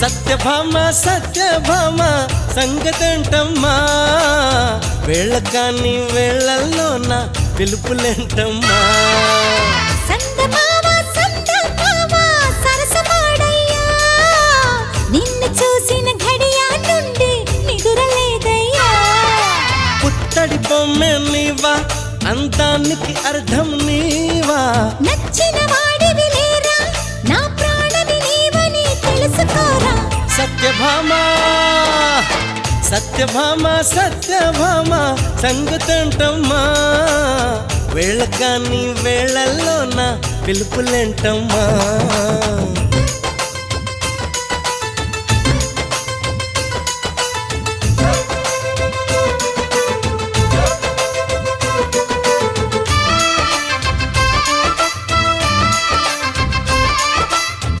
సత్యభామ సత్యభామ సంగతంటమ్మా, వేళకాని వేళల్లో నా పిలుపులేంటమ్మా. సందమామ సందమామ సరసమాడయ్యా, నిన్ను చూసిన ఘడియా నుండి నిదురలేదయ్యా. పుత్తడి బొమ్మె నీవా, అందానికి అర్థం నీవా, నచ్చిన వాడివి లేరా, నా ప్రాణమి నీవని తెలుసుకోరా. సత్యభామ సత్యభామ సత్యభామ సంగతంటమ్మా, వేళకాని వేళల్లో నా పిలుపులేంటమ్మా.